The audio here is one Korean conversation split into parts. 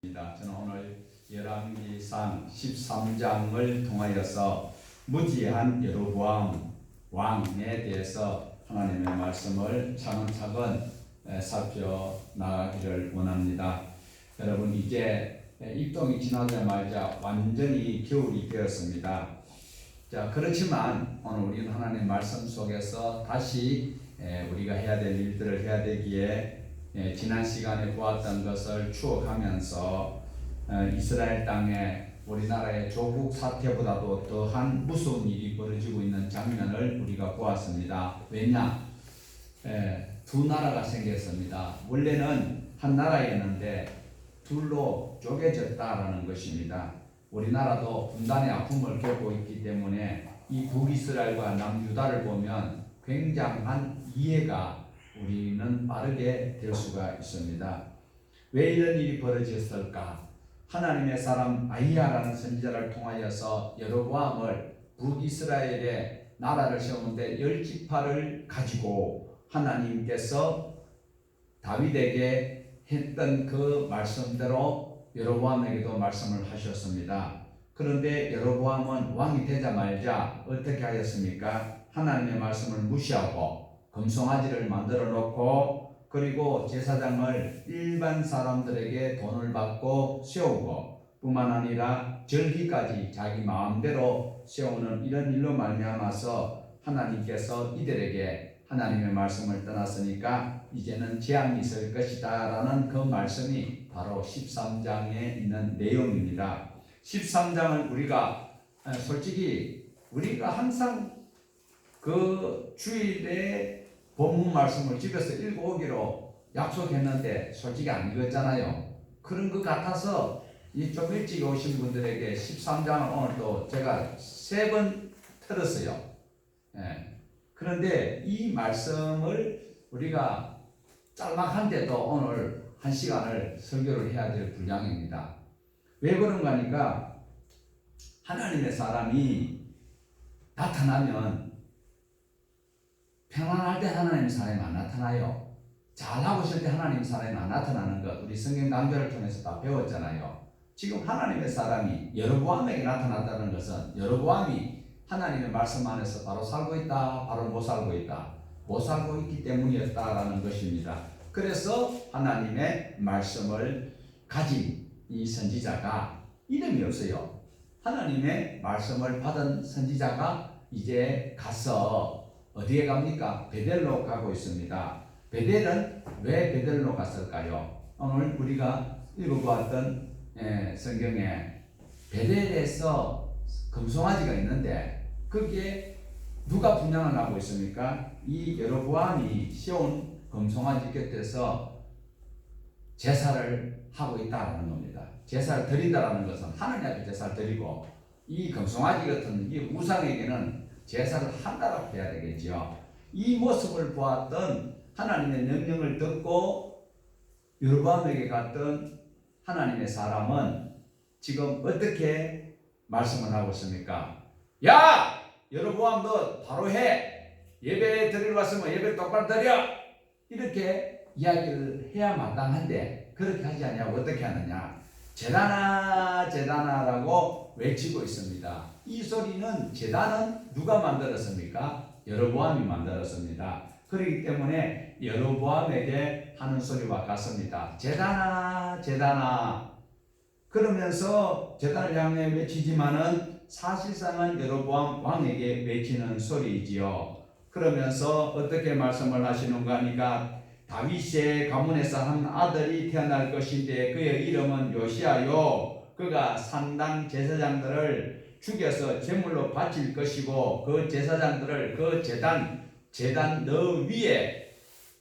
저는 오늘 열왕기상 13장을 통하여서 무지한 여로보암 왕에 대해서 하나님의 말씀을 차근차근 살펴나가기를 원합니다. 여러분, 이제 입동이 지나자마자 완전히 겨울이 되었습니다. 자, 그렇지만 오늘 우리는 하나님의 말씀 속에서 다시 우리가 해야 될 일들을 해야 되기에 지난 시간에 보았던 것을 추억하면서 이스라엘 땅에 우리나라의 조국 사태보다도 더한 무서운 일이 벌어지고 있는 장면을 우리가 보았습니다. 왜냐? 두 나라가 생겼습니다. 원래는 한 나라였는데 둘로 쪼개졌다라는 것입니다. 우리나라도 분단의 아픔을 겪고 있기 때문에 이 북이스라엘과 남유다를 보면 굉장한 이해가 우리는 빠르게 될 수가 있습니다. 왜 이런 일이 벌어졌을까? 하나님의 사람 아히야라는 선지자를 통하여서 여로보암을 북이스라엘에 나라를 세우는데 10지파를 가지고 하나님께서 다윗에게 했던 그 말씀대로 여로보암에게도 말씀을 하셨습니다. 그런데 여로보암은 왕이 되자마자 어떻게 하였습니까? 하나님의 말씀을 무시하고 금송아지를 만들어 놓고 그리고 제사장을 일반 사람들에게 돈을 받고 세우고 뿐만 아니라 절기까지 자기 마음대로 세우는 이런 일로 말미암아서 하나님께서 이들에게 하나님의 말씀을 떠났으니까 이제는 재앙이 있을 것이다 라는 그 말씀이 바로 13장에 있는 내용입니다. 13장을 우리가 솔직히 우리가 항상 그 주일에 본문 말씀을 집에서 읽어오기로 약속했는데 솔직히 안 읽었잖아요. 그런 것 같아서 좀 일찍 오신 분들에게 13장을 오늘 또 제가 3번 틀었어요. 그런데 이 말씀을 우리가 짤막한데도 오늘 1시간을 설교를 해야 될 분량입니다. 왜 그런가 하니까 하나님의 사람이 나타나면 평안할 때 하나님 사람이 안 나타나요. 잘하고 있을 때 하나님 사람이 안 나타나는 것 우리 성경 강좌를 통해서 다 배웠잖아요. 지금 하나님의 사람이 여로보암에게 나타났다는 것은 여로보암이 하나님의 말씀 안에서 바로 살고 있다, 바로 못 살고 있다, 못 살고 있기 때문이었다라는 것입니다. 그래서 하나님의 말씀을 가진 이 선지자가 이름이 없어요. 하나님의 말씀을 받은 선지자가 이제 가서 어디에 갑니까? 베델로 가고 있습니다. 베델은 왜 베델로 갔을까요? 오늘 우리가 읽어보았던 성경에 베델에서 금송아지가 있는데 거기에 누가 분향을 하고 있습니까? 이 여로보암이 세운 금송아지 곁에서 제사를 하고 있다는 겁니다. 제사를 드린다는 것은 하나님 앞에 제사를 드리고 이 금송아지 같은 이 우상에게는 제사를 한다라고 해야 되겠죠. 이 모습을 보았던 하나님의 명령을 듣고 여로보암에게 갔던 하나님의 사람은 지금 어떻게 말씀을 하고 있습니까? 야! 여로보암 너 바로 해! 예배 드리러 왔으면 예배 똑바로 드려! 이렇게 이야기를 해야 마땅한데 그렇게 하지 않냐고 어떻게 하느냐? 제단아 제단아라고 외치고 있습니다. 이 소리는 제단은 누가 만들었습니까? 여로보암이 만들었습니다. 그렇기 때문에 여로보암에게 하는 소리와 같습니다. 제단아 제단아 그러면서 제단을 향해 외치지만은 사실상은 여로보암 왕에게 외치는 소리이지요. 그러면서 어떻게 말씀을 하시는가 하니까 다윗의 가문에서 한 아들이 태어날 것인데 그의 이름은 요시아요. 그가 산당 제사장들을 죽여서 제물로 바칠 것이고 그 제사장들을 그 제단 너 위에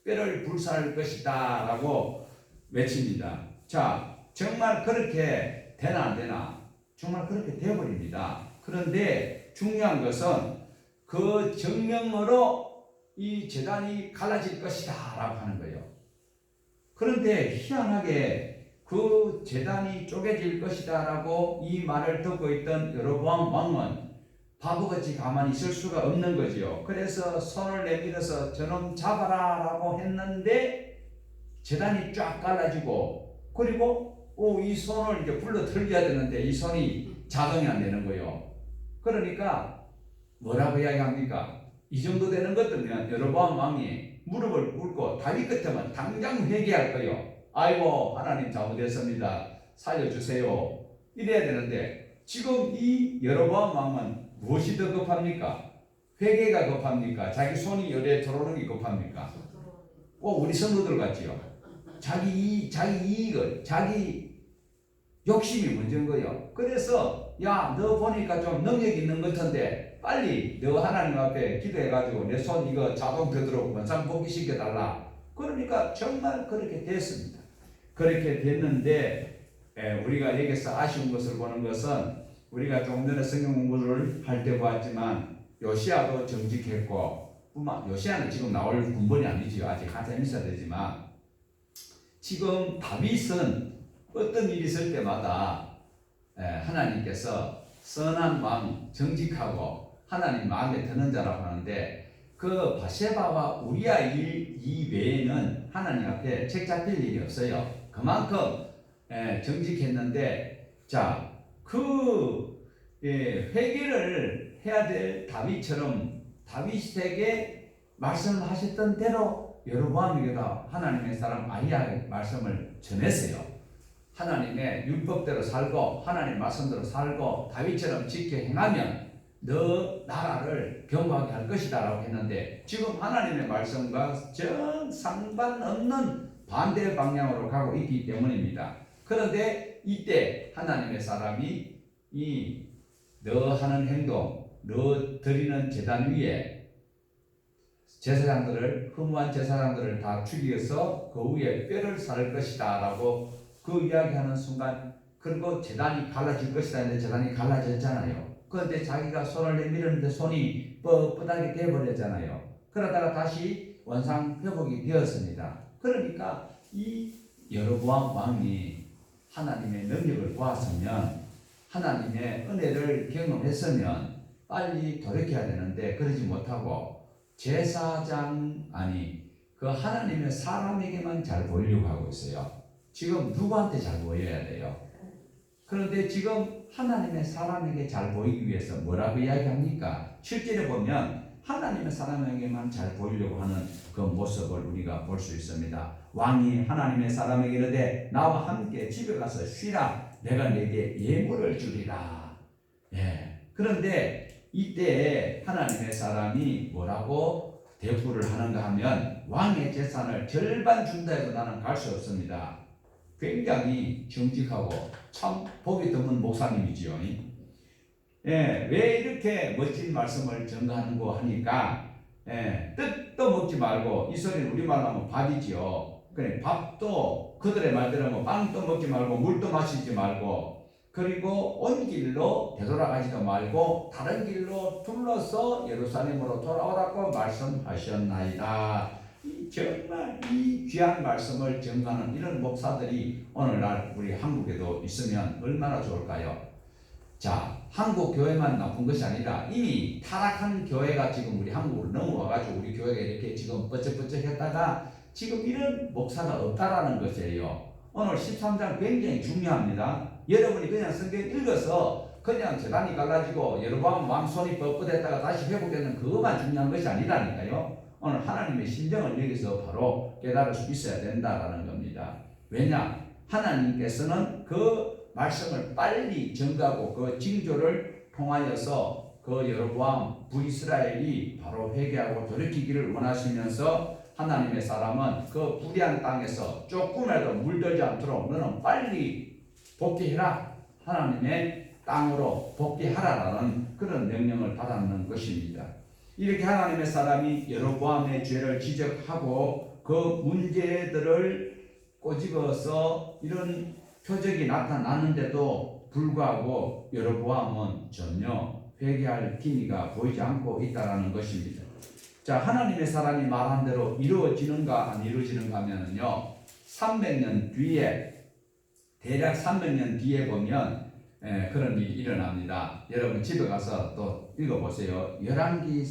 뼈를 불사를 것이다 라고 외칩니다. 자, 정말 그렇게 되나 안 되나? 정말 그렇게 되어버립니다. 그런데 중요한 것은 그 정령으로 이 제단이 갈라질 것이다 라고 하는 거예요. 그런데 희한하게 그 제단이 쪼개질 것이다 라고 이 말을 듣고 있던 여로보암 왕은 바보같이 가만히 있을 수가 없는 거죠. 그래서 손을 내밀어서 저놈 잡아라 라고 했는데 제단이 쫙 갈라지고 그리고 이 손을 이제 불러 들려야 되는데 이 손이 자동이 안 되는 거예요. 그러니까 뭐라고 이야기합니까? 이 정도 되는 것들면 여로보암 왕이 무릎을 꿇고 다윗 끝에만 당장 회개할 거예요. 아이고 하나님 잘못했습니다. 살려주세요. 이래야 되는데 지금 이 여로보암 왕은 무엇이 더 급합니까? 회개가 급합니까? 자기 손이 열에 들어오는 게 급합니까? 꼭 우리 성도들 같지요. 자기 이익을, 자기 욕심이 먼저인 거예요. 그래서 야, 너 보니까 좀 능력 있는 것 같은데 빨리 너 하나님 앞에 기도해가지고 내 손 이거 자동 되도록 원상 복귀시켜달라. 그러니까 정말 그렇게 됐습니다. 그렇게 됐는데 우리가 여기서 아쉬운 것을 보는 것은 우리가 조금 전에 성경 공부를 할 때 보았지만 요시아도 정직했고 요시아는 지금 나올 군번이 아니지요. 아직 한참 있어야 되지만 지금 다윗은 어떤 일이 있을 때마다 하나님께서 선한 왕, 정직하고 하나님 마음에 드는 자라고 하는데 그 바세바와 우리아 일 이외에는 하나님 앞에 책 잡힐 일이 없어요. 그만큼 정직했는데 회개를 해야 될 다윗처럼 다윗에게 말씀하셨던 대로 여로보암에게도 하나님의 사람 아히야의 말씀을 전했어요. 하나님의 율법대로 살고 하나님 말씀대로 살고 다윗처럼 지켜 행하면 너 나라를 경고하게 할 것이다 라고 했는데 지금 하나님의 말씀과 정 상관없는 반대 방향으로 가고 있기 때문입니다. 그런데 이때 하나님의 사람이 너 하는 행동, 너 드리는 제단 위에 제사장들을 허무한 제사장들을 다 죽여서 그 위에 뼈를 살 것이다 라고 그 이야기하는 순간 그리고 제단이 갈라질 것이다 했는데 제단이 갈라졌잖아요. 그런데 자기가 손을 내밀었는데 손이 뻣뻣하게 되어버렸잖아요. 그러다가 다시 원상 회복이 되었습니다. 그러니까 이 여로보암 왕이 하나님의 능력을 보았으면 하나님의 은혜를 경험했으면 빨리 돌이켜야 되는데 그러지 못하고 그 하나님의 사람에게만 잘 보이려고 하고 있어요. 지금 누구한테 잘 보여야 돼요? 그런데 지금 하나님의 사람에게 잘 보이기 위해서 뭐라고 이야기합니까? 실제로 보면 하나님의 사람에게만 잘 보이려고 하는 그 모습을 우리가 볼 수 있습니다. 왕이 하나님의 사람에게 이르되 나와 함께 집에 가서 쉬라. 내가 네게 예물을 주리라. 그런데 이때 하나님의 사람이 뭐라고 대꾸를 하는가 하면 왕의 재산을 절반 준다 해도 나는 갈 수 없습니다. 굉장히 정직하고 참 보기 드문 목사님이지요. 왜 이렇게 멋진 말씀을 전가하는고 하니까 뜻도 먹지 말고 이 소리는 우리말로 하면 밥이지요. 그래 밥도 그들의 말대로 빵도 먹지 말고 물도 마시지 말고 그리고 온 길로 되돌아가지도 말고 다른 길로 둘러서 예루살렘으로 돌아오라고 말씀하셨나이다. 정말 이 귀한 말씀을 전가하는 이런 목사들이 오늘날 우리 한국에도 있으면 얼마나 좋을까요? 한국 교회만 나쁜 것이 아니라 이미 타락한 교회가 지금 우리 한국으로 넘어와가지고 우리 교회가 이렇게 지금 뻗쩍뻗쩍했다가 지금 이런 목사가 없다라는 것이에요. 오늘 13장 굉장히 중요합니다. 여러분이 그냥 성경 읽어서 그냥 재단이 갈라지고 여로보암 왕 손이 뻣뻣했다가 다시 회복되는 그것만 중요한 것이 아니라니까요. 오늘 하나님의 심정을 여기서 바로 깨달을 수 있어야 된다라는 겁니다. 왜냐? 하나님께서는 그 말씀을 빨리 전가하고 그 징조를 통하여서 그 여로보암 북이스라엘이 바로 회개하고 돌이키기를 원하시면서 하나님의 사람은 그 불의한 땅에서 조금이라도 물들지 않도록 너는 빨리 복귀해라. 하나님의 땅으로 복귀하라라는 그런 명령을 받았는 것입니다. 이렇게 하나님의 사람이 여로보암의 죄를 지적하고 그 문제들을 꼬집어서 이런 표적이 나타나는데도 불구하고 여로보암은 전혀 회개할 기미가 보이지 않고 있다는 것입니다. 하나님의 사람이 말한 대로 이루어지는가 안 이루어지는가 하면은요 300년 뒤에 대략 300년 뒤에 보면 그런 일이 일어납니다. 여러분 집에 가서 또 읽어보세요. 열왕기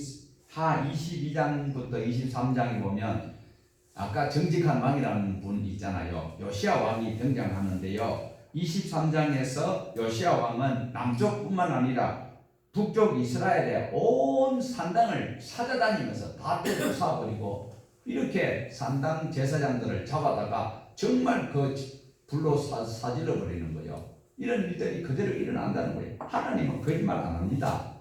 하 22장부터 23장에 보면 아까 정직한 왕이라는 분 있잖아요. 요시야 왕이 등장하는데요. 23장에서 요시야 왕은 남쪽뿐만 아니라 북쪽 이스라엘의 온 산당을 찾아다니면서 다 때려부숴버리고 이렇게 산당 제사장들을 잡아다가 정말 그 불로 사질러 버리는 거예요. 이런 일들이 그대로 일어난다는 거예요. 하나님은 거짓말 안 합니다.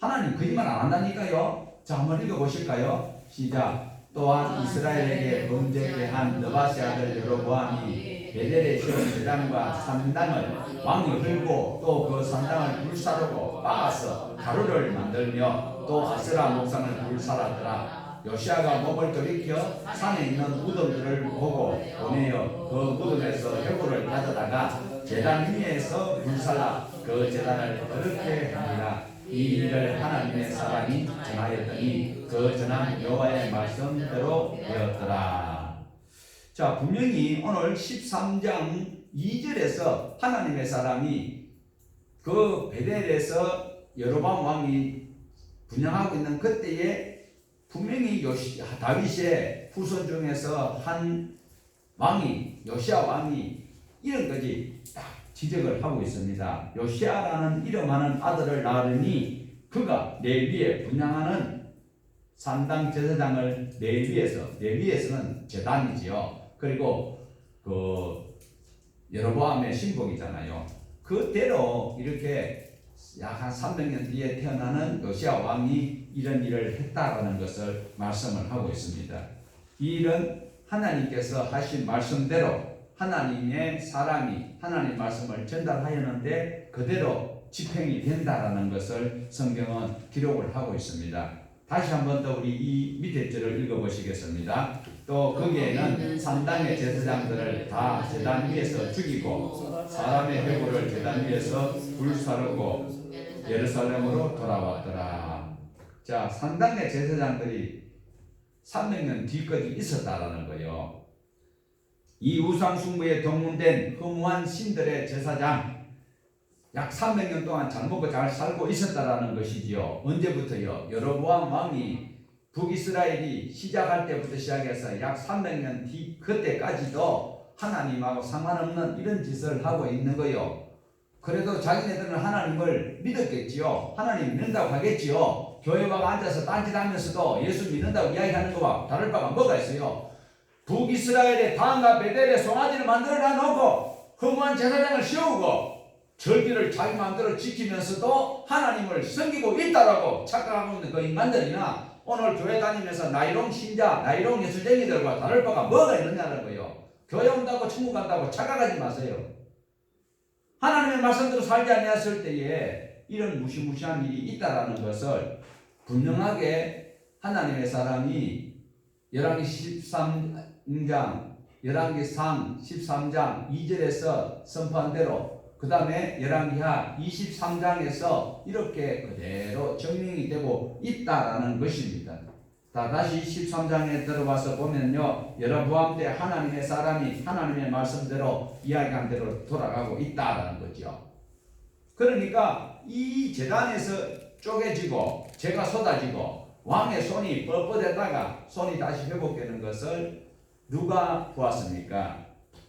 하나님 거짓말 안 한다니까요. 자, 한번 읽어보실까요? 시작. 또한 이스라엘에게 범죄케 한 느바시 아들 여로보암이 베델에 세운 제단과 산당을 왕이 헐고 또 그 산당을 불사르고 빻아서 가루를 만들며 또 아세라 목상을 불살았더라. 요시아가 몸을 돌이켜 산에 있는 무덤들을 보고 보내어 그 무덤에서 혈구를 가져다가 제단 위에서 불살라 그 제단을 그렇게 하니라. 이 일을 하나님의 사람이 전하였더니 그 전한 여호와의 말씀대로 되었더라. 자, 분명히 오늘 13장 2절에서 하나님의 사람이 그 베델에서 여로보암 왕이 분양하고 있는 그때에 분명히 다윗의 후손 중에서 한 왕이 요시야 왕이 이런 것이 딱 지적을 하고 있습니다. 요시야라는 이름하는 아들을 낳으니 그가 레위에 분양하는 산당 제사장을 레위에서는 제단이지요. 그리고 그 여로보암의 신복이잖아요. 그대로 이렇게 약 한 300년 뒤에 태어나는 요시야 왕이 이런 일을 했다라는 것을 말씀을 하고 있습니다. 이 일은 하나님께서 하신 말씀대로 하나님의 사람이 하나님 말씀을 전달하였는데 그대로 집행이 된다라는 것을 성경은 기록을 하고 있습니다. 다시 한 번 더 우리 이 밑에 절을 읽어보시겠습니다. 또 거기에는 산당의 제사장들을 다 제단 위에서 죽이고 사람의 회고를 제단 위에서 불사르고 예루살렘으로 돌아왔더라. 자, 산당의 제사장들이 300년 뒤까지 있었다라는 거예요. 이 우상 숭배에 동문된 허무한 신들의 제사장 약 300년 동안 잘 먹고 잘 살고 있었다라는 것이지요. 언제부터요? 여로보암 왕이 북이스라엘이 시작할 때부터 시작해서 약 300년 뒤 그때까지도 하나님하고 상관없는 이런 짓을 하고 있는 거요. 그래도 자기네들은 하나님을 믿었겠지요. 하나님 믿는다고 하겠지요. 교회 와가 앉아서 딴짓하면서도 예수 믿는다고 이야기하는 거와 다를 바가 뭐가 있어요? 북이스라엘의 단과 베델에 송아지를 만들어 놓고 허무한 제사장을 세우고 절기를 자기 마음대로 지키면서도 하나님을 섬기고 있다라고 착각하고 있는 그 인간들이나 오늘 교회 다니면서 나이롱 신자, 나이롱 예수쟁이들과 다를 바가 뭐가 있느냐는 거예요. 교회 온다고 천국 간다고 착각하지 마세요. 하나님의 말씀대로 살지 않았을 때에 이런 무시무시한 일이 있다라는 것을 분명하게 하나님의 사람이 열왕기 13장, 열왕기 13장 2절에서 선포한 대로 그 다음에 열왕기하 23장에서 이렇게 그대로 증명이 되고 있다라는 것입니다. 다시 13장에 들어와서 보면요, 여로보암 때 하나님의 사람이 하나님의 말씀대로 이야기한 대로 돌아가고 있다라는 거죠. 그러니까 이 제단에서 쪼개지고 죄가 쏟아지고 왕의 손이 뻣뻣했다가 손이 다시 회복되는 것을 누가 보았습니까?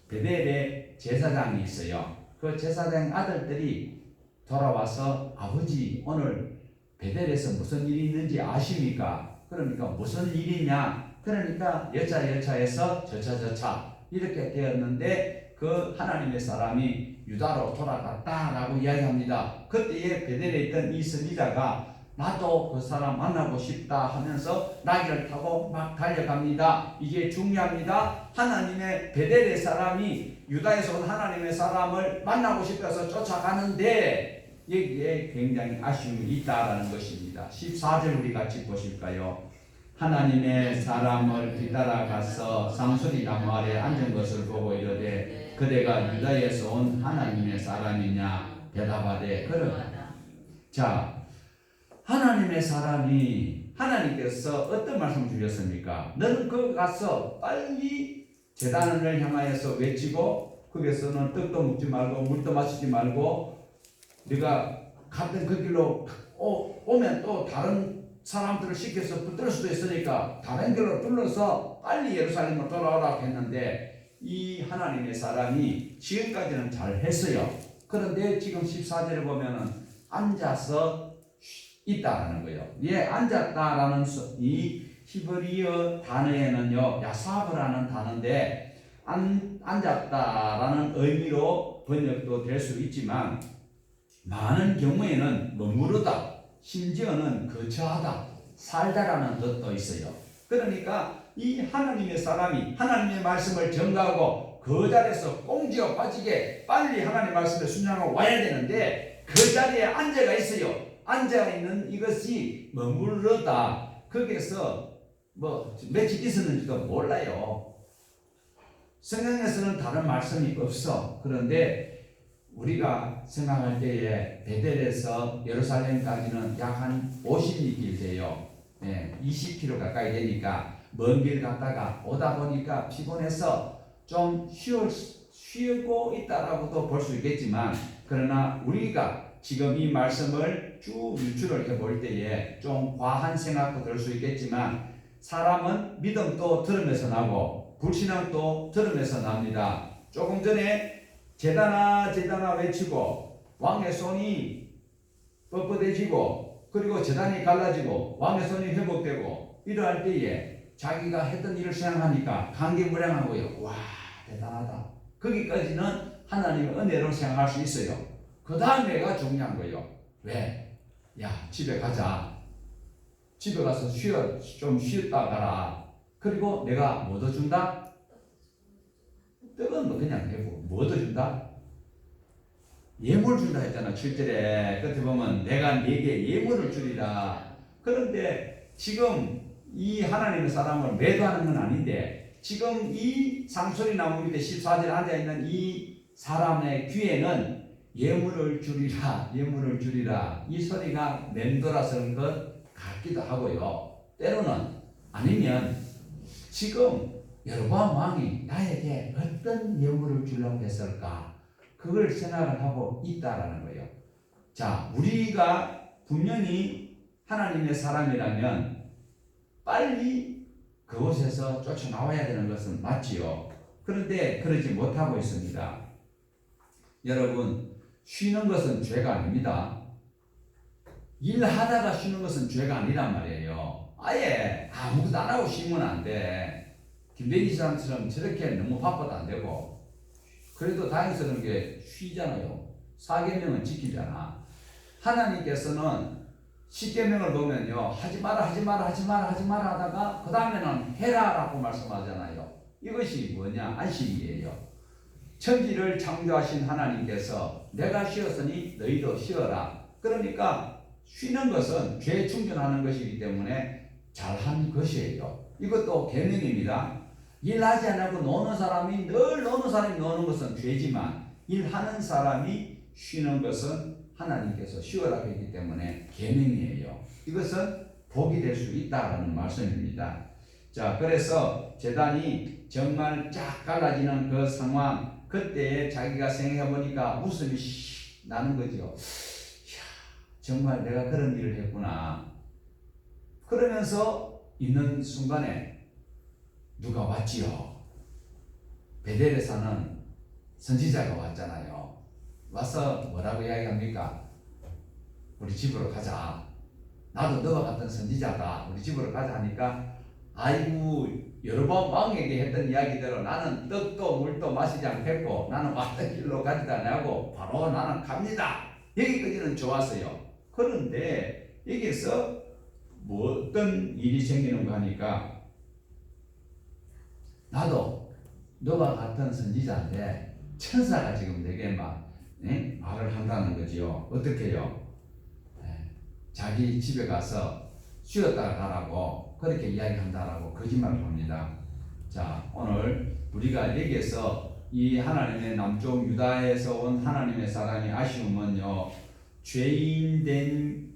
베델에 제사장이 있어요. 그 제사장 아들들이 돌아와서 아버지 오늘 베델에서 무슨 일이 있는지 아십니까? 그러니까 무슨 일이냐? 그러니까 여차여차해서 저차 이렇게 되었는데 그 하나님의 사람이 유다로 돌아갔다라고 이야기합니다. 그때에 베델에 있던 이 선지자가 나도 그 사람 만나고 싶다 하면서 나귀를 타고 막 달려갑니다. 이게 중요합니다. 하나님의 베델의 사람이 유다에서 온 하나님의 사람을 만나고 싶어서 쫓아가는데 여기에 굉장히 아쉬움이 있다라는 것입니다. 14절 우리 같이 보실까요? 하나님의 사람을 뒤따라가서 상수리 나무 아래 앉은 것을 보고 이르되 그대가 유다에서 온 하나님의 사람이냐 대답하되 그러하다. 자, 하나님의 사람이 하나님께서 어떤 말씀을 주셨습니까? 너는 거기 가서 빨리 제단을 향하여서 외치고 거기서는 떡도 먹지 말고 물도 마시지 말고 네가 갔던 그 길로 오면 또 다른 사람들을 시켜서 붙들 수도 있으니까 다른 길로 둘러서 빨리 예루살렘으로 돌아오라고 했는데 이 하나님의 사람이 사람이 지금까지는 잘 했어요. 그런데 지금 14절에 보면은 앉아서 있다라는 거예요. 예, 앉았다라는 이 히브리어 단어에는요, 야사브라는 단어인데 앉았다라는 의미로 번역도 될 수 있지만 많은 경우에는 머무르다, 심지어는 거처하다, 살다라는 뜻도 있어요. 그러니까 이 하나님의 사람이 하나님의 말씀을 전가하고 그 자리에서 꽁지가 빠지게 빨리 하나님의 말씀에 순종하고 와야 되는데 그 자리에 앉아가 있어요. 앉아있는 이것이 머무르다. 거기에서 뭐 며칠 있었는지도 몰라요. 성경에서는 다른 말씀이 없어. 그런데 우리가 생각할 때에 베델에서 예루살렘까지는 약 한 50리 돼요. 20km 가까이 되니까 먼 길 갔다가 오다 보니까 피곤해서 좀 쉬고 있다라고도 볼 수 있겠지만, 그러나 우리가 지금 이 말씀을 쭉 유추를 해볼 때에 좀 과한 생각도 들 수 있겠지만, 사람은 믿음도 들으면서 나고 불신앙도 들으면서 납니다. 조금 전에 제단아 외치고 왕의 손이 뻣뻣해지고 그리고 제단이 갈라지고 왕의 손이 회복되고 이러할 때에 자기가 했던 일을 생각하니까 감개무량하고요. 와, 대단하다. 거기까지는 하나님의 은혜로 생각할 수 있어요. 그 다음에가 중요한 거예요. 왜? 야, 집에 가자. 집에 가서 좀 쉬었다 가라. 그리고 내가 뭐 더 준다? 떡은 뭐 그냥 해보고 뭐 더 준다? 예물 준다 했잖아. 7절에 끝에 보면 내가 네게 예물을 주리라. 그런데 지금 이 하나님의 사람을 매도하는 건 아닌데 지금 이 상소리 나무 밑에 14절에 앉아있는 이 사람의 귀에는 예물을 주리라, 예물을 주리라, 이 소리가 맴돌아서는 것 같기도 하고요. 때로는 아니면 지금 여로보암 왕이 나에게 어떤 예물을 주려고 했을까, 그걸 생각을 하고 있다라는 거예요. 자, 우리가 분명히 하나님의 사람이라면 빨리 그곳에서 쫓아나와야 되는 것은 맞지요. 그런데 그러지 못하고 있습니다. 여러분, 쉬는 것은 죄가 아닙니다. 일하다가 쉬는 것은 죄가 아니란 말이에요. 아예 아무것도 안 하고 쉬면 안 돼. 김대기 사람처럼 저렇게 너무 바빠도 안 되고, 그래도 다행스러운 게 쉬잖아요. 4계명은 지키잖아. 하나님께서는 10계명을 보면요, 하지 마라 하다가 그 다음에는 해라라고 말씀하잖아요. 이것이 뭐냐? 안식이에요. 천지를 창조하신 하나님께서 내가 쉬었으니 너희도 쉬어라. 그러니까 쉬는 것은 죄 충전하는 것이기 때문에 잘한 것이에요. 이것도 계명입니다. 일하지 않고 노는 사람이 늘 노는 것은 죄지만, 일하는 사람이 쉬는 것은 하나님께서 쉬어라 했기 때문에 계명이에요. 이것은 복이 될 수 있다라는 말씀입니다. 자, 그래서 제단이 정말 쫙 갈라지는 그 상황, 그때에 자기가 생각해 보니까 웃음이 나는 거죠. 정말 내가 그런 일을 했구나. 그러면서 있는 순간에 누가 왔지요. 베델에 사는 선지자가 왔잖아요. 와서 뭐라고 이야기합니까? 우리 집으로 가자. 나도 너와 같은 선지자다. 우리 집으로 가자 하니까, 아이고, 여로보암 왕에게 했던 이야기대로 나는 떡도 물도 마시지 않겠고 나는 왔던 길로 가지도 않고 바로 나는 갑니다. 여기까지는 좋았어요. 그런데 여기서 뭐 어떤 일이 생기는가 하니까, 나도 너와 같은 선지자인데 천사가 지금 내게 말을 한다는 거지요. 어떻게요? 자기 집에 가서 쉬었다 가라고 그렇게 이야기한다라고 거짓말을 합니다. 자, 오늘 우리가 여기에서 이 하나님의 남쪽 유다에서 온 하나님의 사람이 아쉬움은요, 죄악된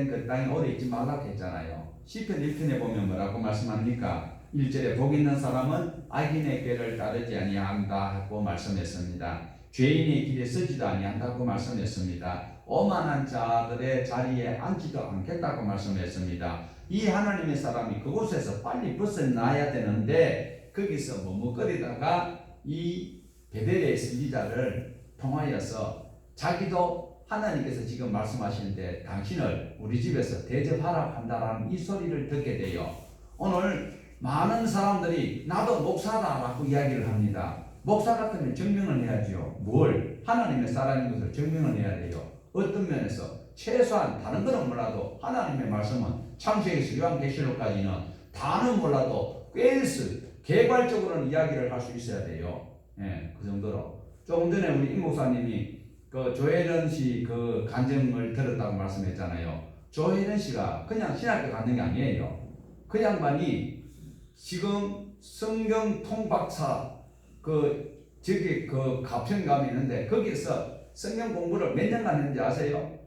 그 땅에 오래 있지 말라고 했잖아요. 시편 1편에 보면 뭐라고 말씀합니까? 1절에 복 있는 사람은 악인의 꾀를 따르지 아니한다 하고 말씀했습니다. 죄인의 길에 서지도 아니한다고 말씀했습니다. 오만한 자들의 자리에 앉지도 않겠다고 말씀했습니다. 이 하나님의 사람이 그곳에서 빨리 벗어나야 되는데 거기서 머뭇거리다가 이 베델의 선지자를 통하여서 자기도 하나님께서 지금 말씀하시는데 당신을 우리 집에서 대접하라 한다라는 이 소리를 듣게 돼요. 오늘 많은 사람들이 나도 목사다라고 이야기를 합니다. 목사 같으면 증명을 해야죠. 뭘? 하나님의 사람인 것을 증명을 해야 돼요. 어떤 면에서 최소한 다른 거는 몰라도 하나님의 말씀은 창세기에서 요한계시록까지는 다는 몰라도 개괄적으로는 이야기를 할 수 있어야 돼요. 예, 그 정도로. 조금 전에 우리 임 목사님이 그 조혜련 씨 그 간증을 들었다고 말씀했잖아요. 조혜련 씨가 그냥 신학교 갔는 게 아니에요. 그 양반이 지금 성경 통박사 저기 가평감이 있는데 거기서 성경 공부를 몇 년간 했는지 아세요?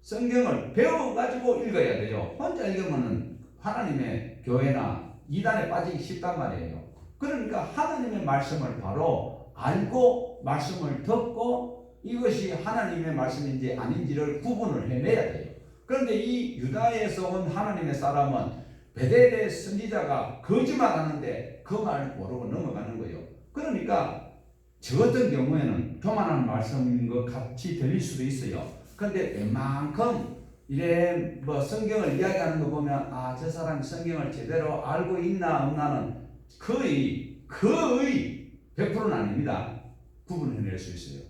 성경을 배워가지고 읽어야 돼요. 혼자 읽으면은 하나님의 교회나 이단에 빠지기 쉽단 말이에요. 그러니까 하나님의 말씀을 바로 알고 말씀을 듣고 이것이 하나님의 말씀인지 아닌지를 구분을 해내야 돼요. 그런데 이 유다에서 온 하나님의 사람은 베델의 선지자가 거짓말하는데 그 말 모르고 넘어가는 거예요. 그러니까 저 같은 경우에는 교만한 말씀인 것 같이 들릴 수도 있어요. 그런데 웬만큼 이래 성경을 이야기하는 거 보면 저 사람이 성경을 제대로 알고 있나 없나는 거의 100%는 아닙니다. 구분해낼 수 있어요.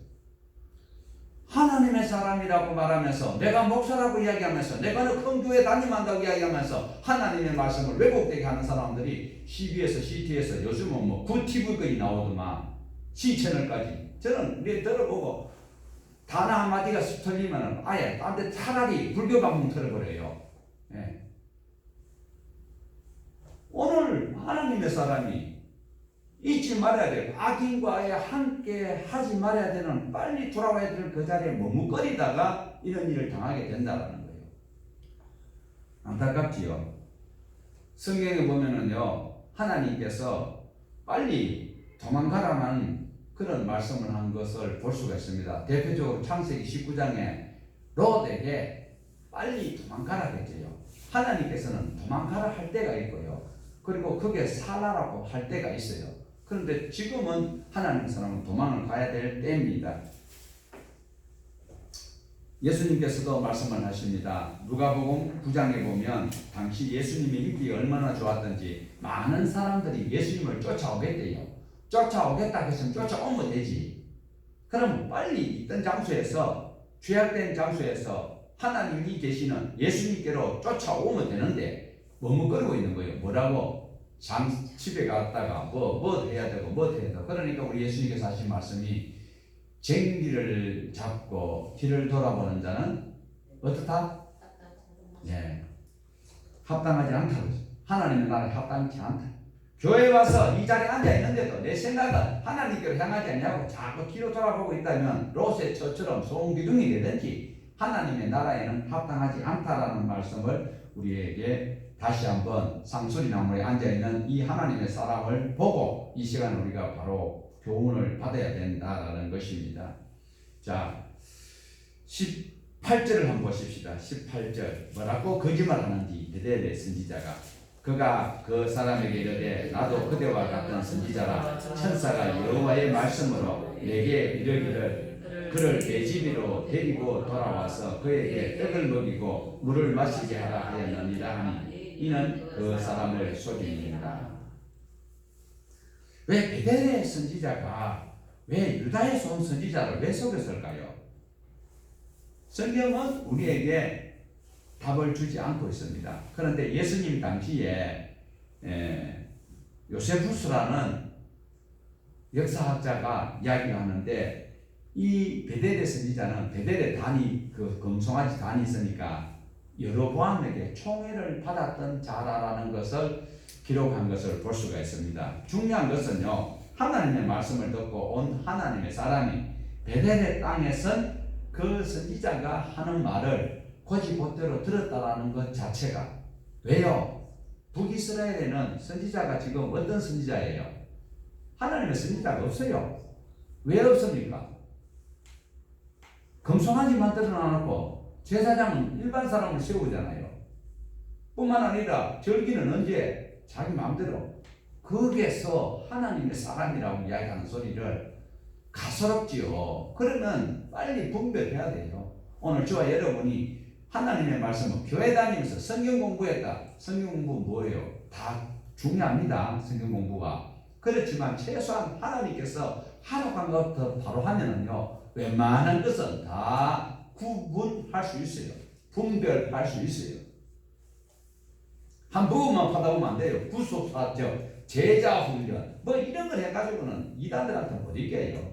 하나님의 사람이라고 말하면서 내가 목사라고 이야기하면서 내가 큰 교회 담임한다고 이야기하면서 하나님의 말씀을 왜곡되게 하는 사람들이 CBS, CT에서 요즘은 구TV거리 나오더만 C채널까지 저는 들어보고 단어 한마디가 틀리면 아예 딴 데 차라리 불교 방송 틀어버려요. 예. 오늘 하나님의 사람이 잊지 말아야 돼요. 악인과의 함께 하지 말아야 되는 빨리 돌아와야 될 그 자리에 머뭇거리다가 이런 일을 당하게 된다는 거예요. 안타깝지요. 성경에 보면은요, 하나님께서 빨리 도망가라는 그런 말씀을 한 것을 볼 수가 있습니다. 대표적으로 창세기 19장에 롯에게 빨리 도망가라 했죠. 하나님께서는 도망가라 할 때가 있고요. 그리고 거기에 살아라고 할 때가 있어요. 그런데 지금은 하나님 사람은 도망을 가야 될 때입니다. 예수님께서도 말씀을 하십니다. 누가복음 9장에 보면 당시 예수님의 인기가 얼마나 좋았던지 많은 사람들이 예수님을 쫓아오겠대요. 쫓아오겠다 했으면 쫓아오면 되지. 그럼 빨리 있던 장소에서 죄악된 장소에서 하나님이 계시는 예수님께로 쫓아오면 되는데 머뭇거리고 있는 거예요. 뭐라고? 집에 갔다가 뭐 해야 되고 뭐 해야 되고. 그러니까 우리 예수님께서 하신 말씀이 쟁기를 잡고 뒤를 돌아보는 자는 어떻다? 네, 합당하지 않다고. 하나님의 나라에 합당치 않다. 교회 와서 이 자리에 앉아 있는데도 내 생각은 하나님께로 향하지 않냐고 자꾸 뒤로 돌아보고 있다면 롯의 처처럼 소음기둥이 되든지 하나님의 나라에는 합당하지 않다라는 말씀을 우리에게 다시 한번 상수리나무에 앉아있는 이 하나님의 사람을 보고 이 시간 우리가 바로 교훈을 받아야 된다라는 것입니다. 자, 18절을 한번 보십시다. 18절 뭐라고 거짓말하는지 베델의 선지자가 그가 그 사람에게 이르되 나도 그대와 같은 선지자라 천사가 여호와의 말씀으로 내게 이르기를 그를 내 집으로 데리고 돌아와서 그에게 떡을 먹이고 물을 마시게 하라 하였느니라 하니 이는 그 사람을 속임이니라. 왜 베델의 선지자가 왜 유다에서 온 선지자를 왜 속였을까요? 성경은 우리에게 답을 주지 않고 있습니다. 그런데 예수님 당시에 요세푸스라는 역사학자가 이야기를 하는데 이 베델의 선지자는 베델의 단이 금송아지 단이 있으니까 여로보암에게 총애를 받았던 자라라는 것을 기록한 것을 볼 수가 있습니다. 중요한 것은요, 하나님의 말씀을 듣고 온 하나님의 사람이 베델의 땅에 선 그 선지자가 하는 말을 고지봇대로 들었다라는 것 자체가 왜요? 북이스라엘에는 선지자가 지금 어떤 선지자예요? 하나님의 선지자가 없어요. 왜 없습니까? 금송아지 만들어 놔놓고 제사장은 일반 사람을 세우잖아요. 뿐만 아니라 절기는 언제? 자기 마음대로. 거기에서 하나님의 사람이라고 이야기하는 소리를 가소롭지요. 그러면 빨리 분별해야 돼요. 오늘 저와 여러분이 하나님의 말씀을 교회 다니면서 성경 공부했다. 성경 공부 뭐예요? 다 중요합니다. 성경 공부가. 그렇지만 최소한 하나님께서 하라고 한 것부터 바로 하면은요, 웬만한 것은 다 구분할 수 있어요. 분별할 수 있어요. 한 부분만 파다 보면 안 돼요. 구속사적, 제자훈련, 뭐 이런 걸 해가지고는 이단들한테 못 이겨요.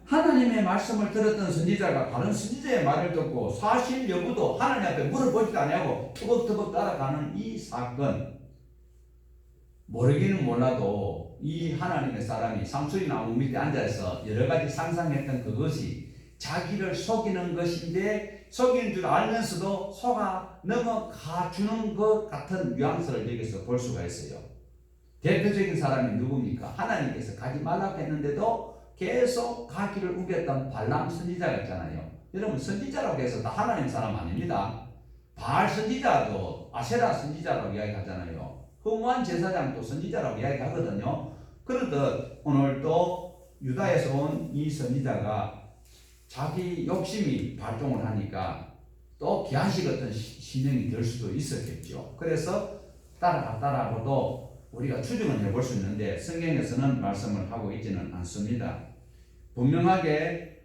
하나님의 말씀을 들었던 선지자가 다른 선지자의 말을 듣고 사실 여부도 하나님 앞에 물어보지도 않냐고 터벅터벅 따라가는 이 사건, 모르기는 몰라도 이 하나님의 사람이 상수리 나무 밑에 앉아서 여러 가지 상상했던 그것이 자기를 속이는 것인데 속이는 줄 알면서도 속아 넘어가 주는 것 같은 뉘앙스를 여기서 볼 수가 있어요. 대표적인 사람이 누굽니까? 하나님께서 가지 말라고 했는데도 계속 가기를 우겼던 발람 선지자가 있잖아요. 여러분, 선지자라고 해서 다 하나님 사람 아닙니다. 바알 선지자도 아세라 선지자라고 이야기하잖아요. 허무한 제사장도 선지자라고 이야기하거든요. 그러듯 오늘 또 유다에서 온 이 선지자가 자기 욕심이 발동을 하니까 또 기한식 같은 신령이 될 수도 있었겠죠. 그래서 따라갔다라고도 우리가 추정을 해볼 수 있는데 성경에서는 말씀을 하고 있지는 않습니다. 분명하게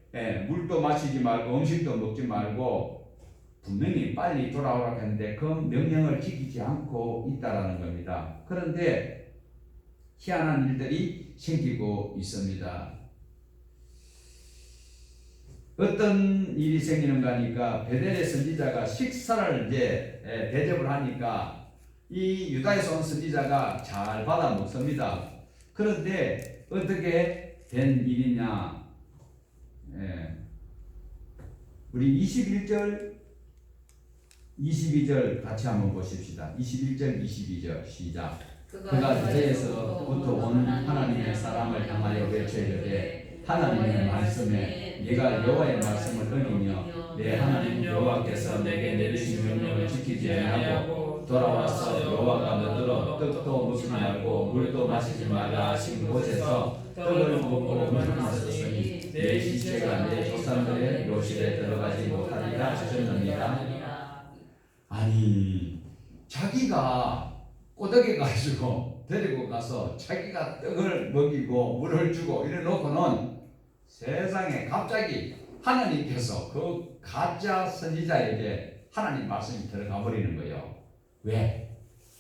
물도 마시지 말고 음식도 먹지 말고 분명히 빨리 돌아오라고 했는데 그 명령을 지키지 않고 있다라는 겁니다. 그런데 희한한 일들이 생기고 있습니다. 어떤 일이 생기는가 하니까 베델의 선지자가 식사를 이제 대접을 하니까 이 유다에서 온 선지자가 잘 받아 먹습니다. 그런데 어떻게 된 일이냐? 우리 21절, 22절 같이 한번 보십시다. 21절, 22절 시작. 그가 유다에서부터 온 하나님의 사람을 향하여 외쳐 이르되 하나님의 말씀에 네가 여호와의 말씀을 어기며 내 하나님 여호와께서 내게 내리신 명령을 지키지 아니하고 돌아와서 여호와가 너더러 떡도 먹지 말고 물도 마시지 말라 하신 곳에서 떡을 먹고 물을 마셨으니 내 시체가 내 조상들의 묘실에 들어가지 못하리라 하셨느니라. 아니, 자기가 꼬덕해 가지고 데리고 가서 자기가 떡을 먹이고 물을 주고 이래 놓고는 세상에 갑자기 하나님께서 그 가짜 선지자에게 하나님 말씀이 들어가 버리는 거예요. 왜?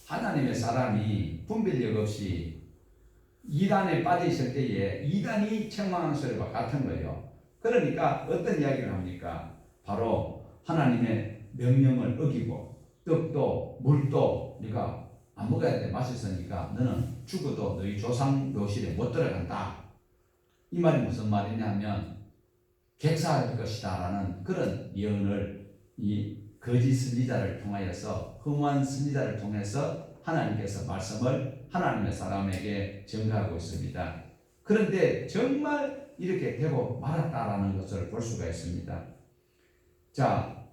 하나님의 사람이 분별력 없이 이단에 빠져 있을 때에 이단이 책망하는 소리와 같은 거예요. 그러니까 어떤 이야기를 합니까? 바로 하나님의 명령을 어기고 떡도 물도 네가 안 먹어야 돼. 맛있으니까 너는 죽어도 너희 조상 묘실에 못 들어간다. 이 말이 무슨 말이냐면 객사할 것이다 라는 그런 예언을 이 거짓 선지자를 통하여서 허무한 선지자를 통해서 하나님께서 말씀을 하나님의 사람에게 전가하고 있습니다. 그런데 정말 이렇게 되고 말았다라는 것을 볼 수가 있습니다. 자,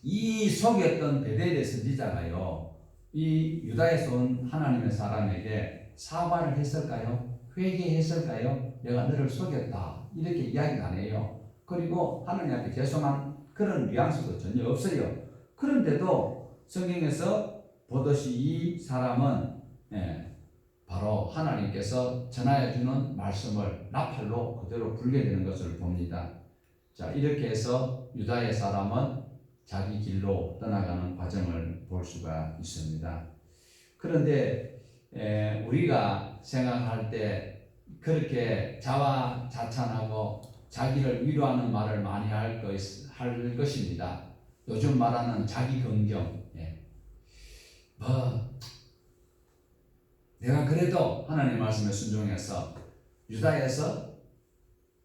이 속였던 베델의 선지자가요, 이 유다에서 온 하나님의 사람에게 사과를 했을까요? 회개했을까요? 내가 너를 속였다 이렇게 이야기를 안 해요. 그리고 하나님 앞에 죄송한 그런 뉘앙스도 전혀 없어요. 그런데도 성경에서 보듯이 이 사람은 바로 하나님께서 전하여 주는 말씀을 나팔로 그대로 불게 되는 것을 봅니다. 자, 이렇게 해서 유다의 사람은 자기 길로 떠나가는 과정을 볼 수가 있습니다. 그런데 우리가 생각할 때 그렇게 자화자찬하고 자기를 위로하는 말을 많이 할 것입니다. 요즘 말하는 자기 긍정. 내가 그래도 하나님 말씀에 순종해서 유다에서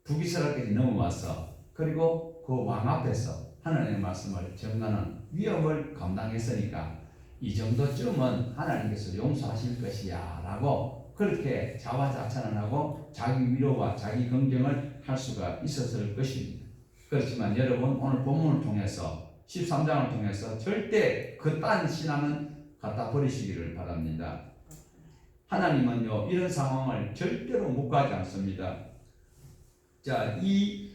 북이스라엘까지 넘어왔어. 그리고 그 왕 앞에서 하나님의 말씀을 전하는 위험을 감당했으니까 이 정도쯤은 하나님께서 용서하실 것이야 라고 그렇게 자화자찬을 하고 자기 위로와 자기 긍정을 할 수가 있었을 것입니다. 그렇지만 여러분, 오늘 본문을 통해서 13장을 통해서 절대 그딴 신앙은 갖다 버리시기를 바랍니다. 하나님은요 이런 상황을 절대로 묵과하지 않습니다. 자, 이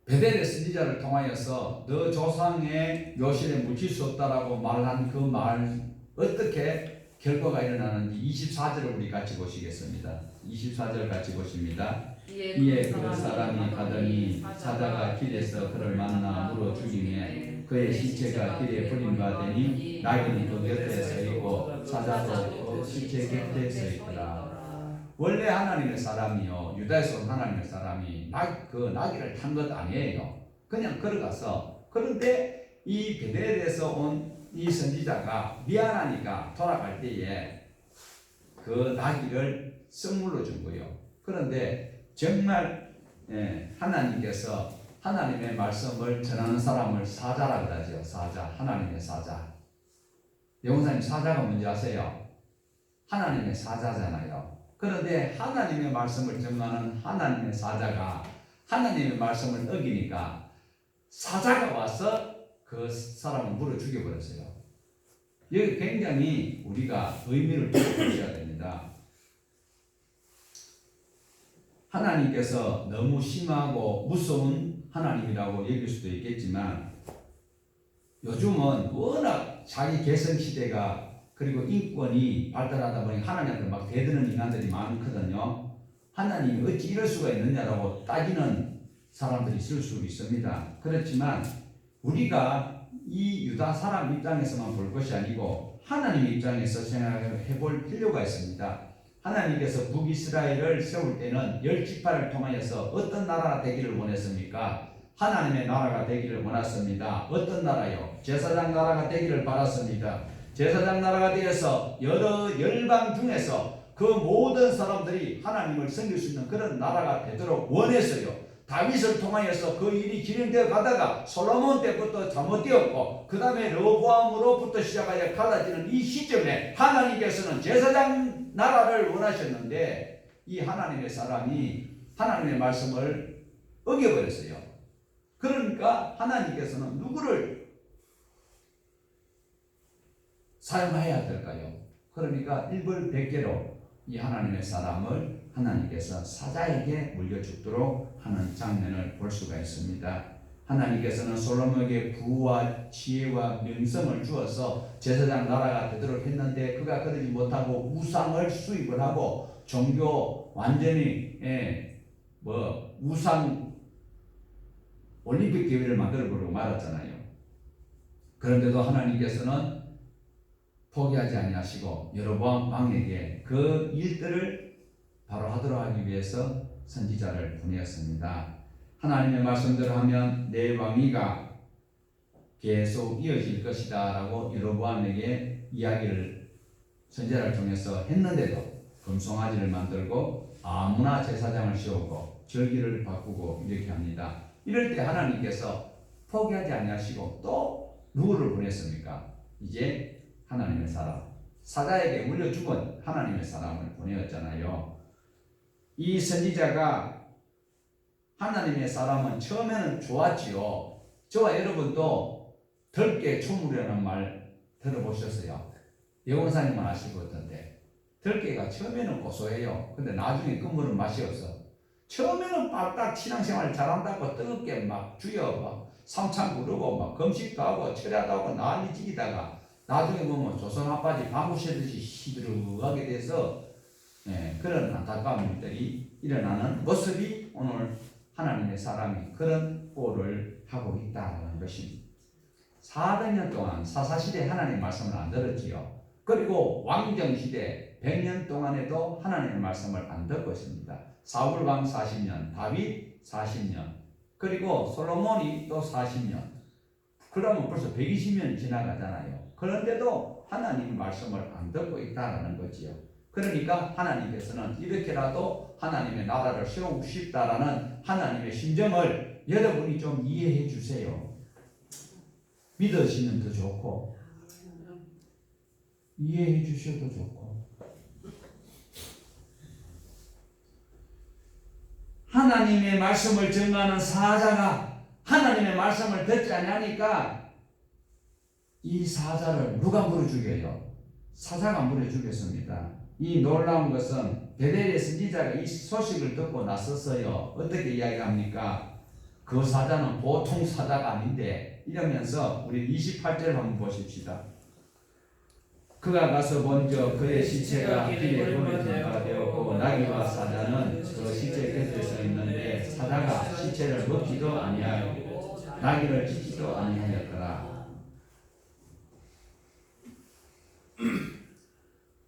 베델의 선지자를 통하여서 너 조상의 묘실에 묻힐 수 없다라고 말한 그 말 어떻게 결과가 일어나는지 24절을 우리 같이 보시겠습니다. 24절 같이 보십니다. 이에 그 사람이 가더니 사자가 길에서 그를 만나 물어 죽이매 그의 시체가 길에 버림받으니 나귀는 그 곁에 서 있고 사자도 그 시체 곁에 서 있더라. 원래 하나님의 사람이요 유다에서 온 하나님의 사람이 그 나귀를 탄 것 아니에요. 그냥 걸어가서. 그런데 이 베델에서 온 이 선지자가 미안하니까 돌아갈 때에 그 나귀를 선물로 준 거예요. 그런데 정말 하나님께서 하나님의 말씀을 전하는 사람을 사자라고 하죠. 사자, 하나님의 사자. 영사님 사자가 뭔지 아세요? 하나님의 사자잖아요. 그런데 하나님의 말씀을 전하는 하나님의 사자가 하나님의 말씀을 어기니까 사자가 와서 그 사람을 물어 죽여버렸어요. 여기 굉장히 우리가 의미를 두고 보셔야 됩니다. 하나님께서 너무 심하고 무서운 하나님이라고 얘기할 수도 있겠지만 요즘은 워낙 자기 개성 시대가 그리고 인권이 발달하다 보니 하나님한테 막 대드는 인간들이 많거든요. 하나님이 어찌 이럴 수가 있느냐라고 따지는 사람들이 있을 수 있습니다. 그렇지만 우리가 이 유다 사람 입장에서만 볼 것이 아니고 하나님 입장에서 생각해 볼 필요가 있습니다. 하나님께서 북이스라엘을 세울 때는 10지파를 통하여서 어떤 나라가 되기를 원했습니까? 하나님의 나라가 되기를 원했습니다. 어떤 나라요? 제사장 나라가 되기를 바랐습니다. 제사장 나라가 되어서 여러 열방 중에서 그 모든 사람들이 하나님을 섬길 수 있는 그런 나라가 되도록 원했어요. 다윗을 통하여서 그 일이 진행되어 가다가 솔로몬 때부터 잘못되었고 그 다음에 르호보암으로부터 시작하여 갈라지는 이 시점에 하나님께서는 제사장 나라를 원하셨는데 이 하나님의 사람이 하나님의 말씀을 어겨버렸어요. 그러니까 하나님께서는 누구를 사용해야 될까요? 그러니까 일벌백계로 이 하나님의 사람을 하나님께서 사자에게 물려 죽도록 하는 장면을 볼 수가 있습니다. 하나님께서는 솔로몬에게 부와 지혜와 명성을 주어서 제사장 나라가 되도록 했는데 그가 그러지 못하고 우상을 수입을 하고 종교 완전히 우상 올림픽 대회를 만들어버리고 말았잖아요. 그런데도 하나님께서는 포기하지 아니하시고 여로보암 왕에게 그 일들을 바로 하도록 하기 위해서 선지자를 보내었습니다. 하나님의 말씀대로 하면 내 왕위가 계속 이어질 것이다 라고 여로보암에게 이야기를 선지자를 통해서 했는데도 금송아지를 만들고 아무나 제사장을 세우고 절기를 바꾸고 이렇게 합니다. 이럴 때 하나님께서 포기하지 아니하시고 또 누구를 보냈습니까? 이제 하나님의 사람, 사자에게 물려 죽은 하나님의 사람을 보내었잖아요. 이 선지자가 하나님의 사람은 처음에는 좋았지요. 저와 여러분도 들깨 초물이라는 말 들어보셨어요? 예원사님은 아실 것 같은데 들깨가 처음에는 고소해요. 근데 나중에 그 물은 맛이 없어. 처음에는 빡딱 신앙생활 잘한다고 뜨겁게 막 주여 막 삼창 부르고 막 금식도 하고 철야도 하고 난리 지기다가 나중에 보면 조선 아빠지 방구새듯이 시들하게 돼서 그런 안타까운 일들이 일어나는 모습이 오늘 하나님의 사람이 그런 꼴을 하고 있다는 것입니다. 400년 동안 사사시대 하나님의 말씀을 안 들었지요. 그리고 왕정시대 100년 동안에도 하나님의 말씀을 안 듣고 있습니다. 사울왕 40년, 다윗 40년, 그리고 솔로몬이 또 40년. 그러면 벌써 120년이 지나가잖아요. 그런데도 하나님의 말씀을 안 듣고 있다는 거지요. 그러니까 하나님께서는 이렇게라도 하나님의 나라를 세우고 싶다라는 하나님의 심정을 여러분이 좀 이해해 주세요. 믿으시면 더 좋고 이해해 주셔도 좋고 하나님의 말씀을 전하는 사자가 하나님의 말씀을 듣지 않으니까 이 사자를 누가 물어 죽여요? 사자가 물어 죽였습니다. 이 놀라운 것은 베델의 선지자가 이 소식을 듣고 나서서요 어떻게 이야기합니까? 그 사자는 보통 사자가 아닌데 이러면서 우리 28절 한번 보십시다. 그가 가서 먼저 그의 시체가 길에 버려진 바 되었고 나귀와 사자는 그 시체 곁에 서 있는데 사자가 시체를 먹지도 아니하였고 나귀를 찢지도 아니하였더라.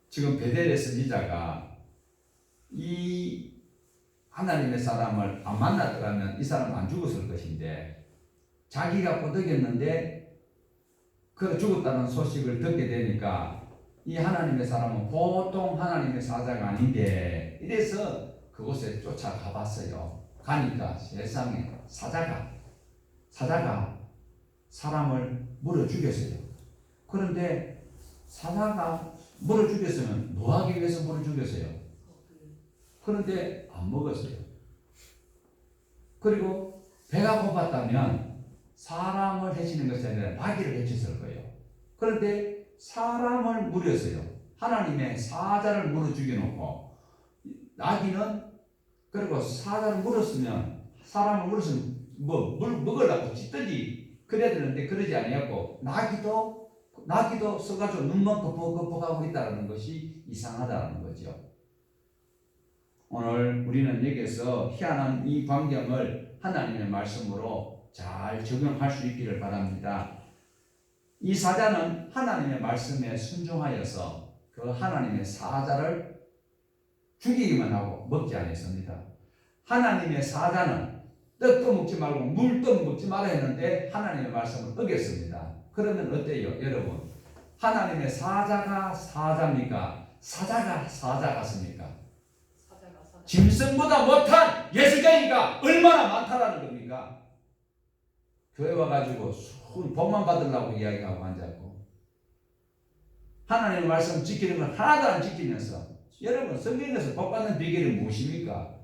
지금 베델의 선지자가 이 하나님의 사람을 안 만났더라면 이 사람은 안 죽었을 것인데 자기가 꼬드겼는데 그 죽었다는 소식을 듣게 되니까 이 하나님의 사람은 보통 하나님의 사자가 아닌데 이래서 그곳에 쫓아가 봤어요. 가니까 세상에 사자가 사람을 물어 죽였어요. 그런데 사자가 물어 죽였으면 뭐 하기 위해서 물어 죽였어요? 그런데 안 먹었어요. 그리고 배가 고팠다면 사람을 해치는 것이 아니라 나귀를 해쳤을 거예요. 그런데 사람을 물었어요. 하나님의 사자를 물어 죽여놓고 나귀는 그리고 사자를 물었으면 사람을 물었으면 먹으려고 찢든지 그래야 되는데 그러지 아니었고 나귀도 써가지고 눈만 끄덕끄덕하고 있다는 것이 이상하다는 거죠. 오늘 우리는 여기서 희한한 이 광경을 하나님의 말씀으로 잘 적용할 수 있기를 바랍니다. 이 사자는 하나님의 말씀에 순종하여서 그 하나님의 사자를 죽이기만 하고 먹지 않았습니다. 하나님의 사자는 떡도 먹지 말고 물도 먹지 말아 했는데 하나님의 말씀을 어겼습니다. 그러면 어때요, 여러분? 하나님의 사자가 사자입니까? 사자가 사자 같습니까? 짐승보다 못한 예수쟁이가 얼마나 많다라는 겁니까? 교회 와가지고 복만 받으려고 이야기하고 앉았고 하나님의 말씀 지키는 건 하나도 안 지키면서 여러분 성경에서 복 받는 비결이 무엇입니까?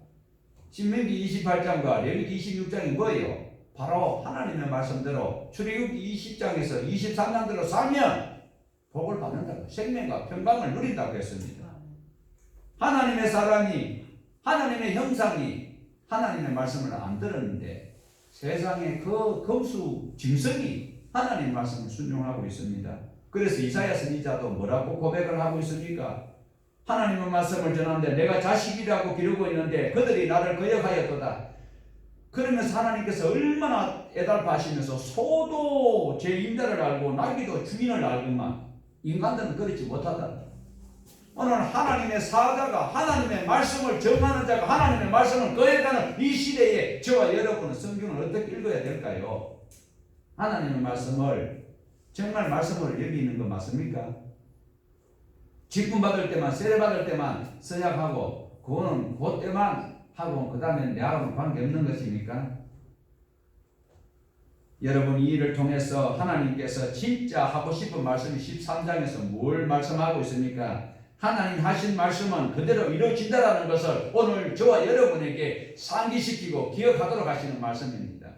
신명기 28장과 레위기 26장이 뭐예요? 바로 하나님의 말씀대로 출애굽기 20장에서 23장대로 살면 복을 받는다고 생명과 평강을 누린다고 했습니다. 하나님의 사람이 하나님의 형상이 하나님의 말씀을 안 들었는데 세상에 그 검수 짐승이 하나님의 말씀을 순종하고 있습니다. 그래서 이사야 선지자도 뭐라고 고백을 하고 있습니까? 하나님의 말씀을 전하는데 내가 자식이라고 기르고 있는데 그들이 나를 거역하였도다. 그러면서 하나님께서 얼마나 애달파하시면서 소도 제 인자를 알고 나귀도 주인을 알고만 인간들은 그렇지 못하다. 오늘 하나님의 사자가 하나님의 말씀을 정하는 자가 하나님의 말씀을 거역하는 이 시대에 저와 여러분은 성경을 어떻게 읽어야 될까요? 하나님의 말씀을 정말 말씀을 여기는 거 맞습니까? 직분 받을 때만 세례 받을 때만 서약하고 그거는 그때만 하고 그 다음에 내하고는 관계없는 것입니까? 여러분 이 일을 통해서 하나님께서 진짜 하고 싶은 말씀이 13장에서 뭘 말씀하고 있습니까? 하나님 하신 말씀은 그대로 이루어진다라는 것을 오늘 저와 여러분에게 상기시키고 기억하도록 하시는 말씀입니다.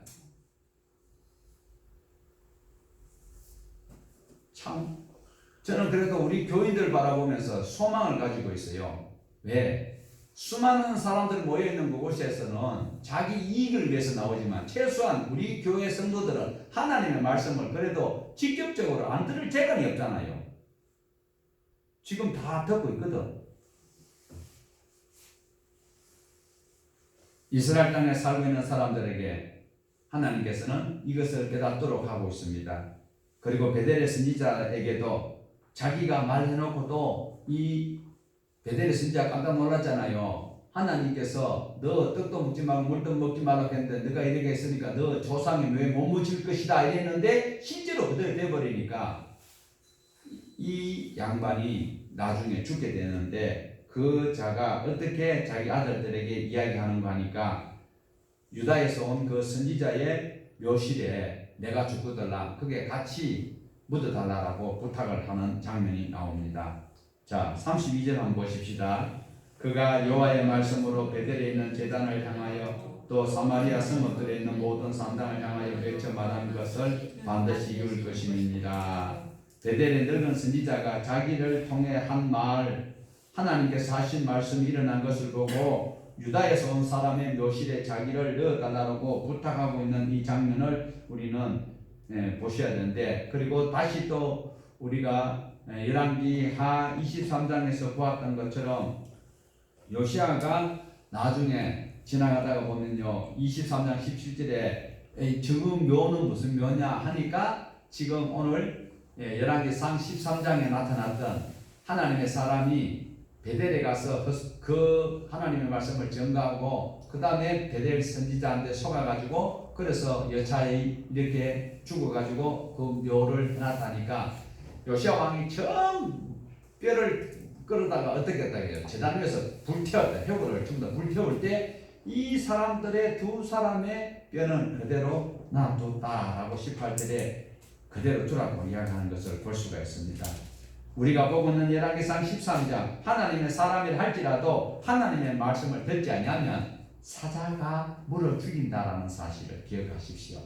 참 저는 그래도 우리 교인들 바라보면서 소망을 가지고 있어요. 왜? 수많은 사람들 모여있는 그곳에서는 자기 이익을 위해서 나오지만 최소한 우리 교회 성도들은 하나님의 말씀을 그래도 직접적으로 안 들을 재간이 없잖아요. 지금 다 듣고 있거든. 이스라엘 땅에 살고 있는 사람들에게 하나님께서는 이것을 깨닫도록 하고 있습니다. 그리고 베델의 선지자에게도 자기가 말해놓고도 이 베델의 선지자가 깜짝 놀랐잖아요. 하나님께서 너 떡도 먹지 말고 물도 먹지 말라고 했는데 너가 이렇게 했으니까 너 조상이 왜 못 묻힐 것이다 이랬는데 실제로 그대로 돼버리니까 이 양반이 나중에 죽게 되는데 그 자가 어떻게 자기 아들들에게 이야기하는가 하니까 유다에서 온 그 선지자의 묘실에 내가 죽거들라 그게 같이 묻어달라고 부탁을 하는 장면이 나옵니다. 자 32절 한번 보십시다. 그가 여호와의 말씀으로 베델에 있는 제단을 향하여 또 사마리아 성읍들에 있는 모든 산당을 향하여 외쳐 말한 것을 반드시 이룰 것임이니라. 베델의 늙은 선지자가 자기를 통해 한 말 하나님께서 하신 말씀이 일어난 것을 보고 유다에서 온 사람의 묘실에 자기를 넣어다 나르고 부탁하고 있는 이 장면을 우리는 보셔야 되는데, 그리고 다시 또 우리가 열왕기하 23장에서 보았던 것처럼 요시아가 나중에 지나가다가 보면요 23장 17절에 지금 묘는 무슨 묘냐 하니까 지금 오늘 열왕기상 13장에 나타났던 하나님의 사람이 베델에 가서 그 하나님의 말씀을 전가하고 그 다음에 베델 선지자한테 속아가지고 그래서 여차에 이렇게 죽어가지고 그 묘를 해놨다니까 요시아 왕이 처음 뼈를 끌어다가 어떻게 했다 해요? 제단 위에서 불태웠다. 해골을 전부 다 불태울 때 이 사람들의 두 사람의 뼈는 그대로 놔뒀다라고 18절에 그대로 두라고 이야기하는 것을 볼 수가 있습니다. 우리가 보고 있는 열왕기상 13장 하나님의 사람이라 할지라도 하나님의 말씀을 듣지 아니하면 사자가 물어 죽인다라는 사실을 기억하십시오.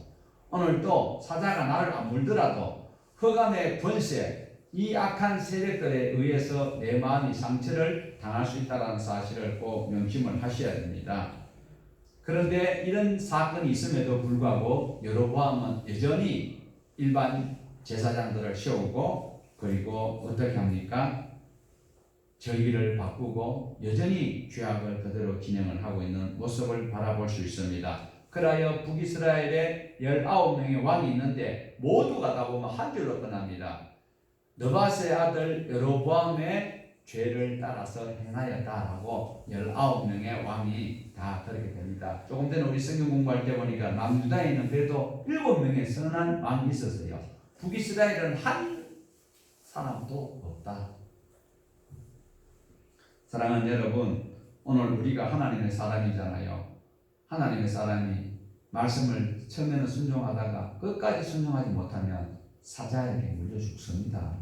오늘도 사자가 나를 안 물더라도 흑암의 권세 이 악한 세력들에 의해서 내 마음이 상처를 당할 수 있다는 사실을 꼭 명심을 하셔야 됩니다. 그런데 이런 사건이 있음에도 불구하고 여로보암은 여전히 일반 제사장들을 세우고 그리고 어떻게 합니까? 절기를 바꾸고 여전히 죄악을 그대로 진행을 하고 있는 모습을 바라볼 수 있습니다. 그라여 북이스라엘에 19명의 왕이 있는데 모두가 다 보면 한 줄로 끝납니다. 느밧의 아들 여로보암의 죄를 따라서 행하였다라고 19명의 왕이 다 그렇게 됩니다. 조금 전에 우리 성경 공부할 때 보니까 남유다에는 그래도 7명의 선한 왕이 있었어요. 북이스라엘은 한 사람도 없다. 사랑하는 여러분, 오늘 우리가 하나님의 사람이잖아요. 하나님의 사람이 말씀을 처음에는 순종하다가 끝까지 순종하지 못하면 사자에게 물려 죽습니다.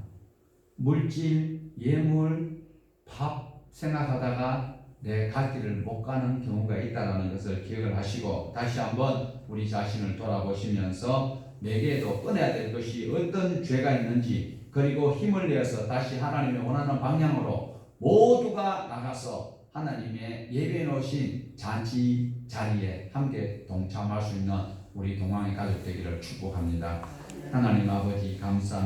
물질, 예물, 밥 생각하다가 내 갈 길을 못 가는 경우가 있다는 것을 기억을 하시고 다시 한번 우리 자신을 돌아보시면서 내게도 꺼내야 될 것이 어떤 죄가 있는지 그리고 힘을 내어서 다시 하나님의 원하는 방향으로 모두가 나가서 하나님의 예배해 놓으신 잔치 자리에 함께 동참할 수 있는 우리 동왕의 가족 되기를 축복합니다. 하나님 아버지 감사합니다.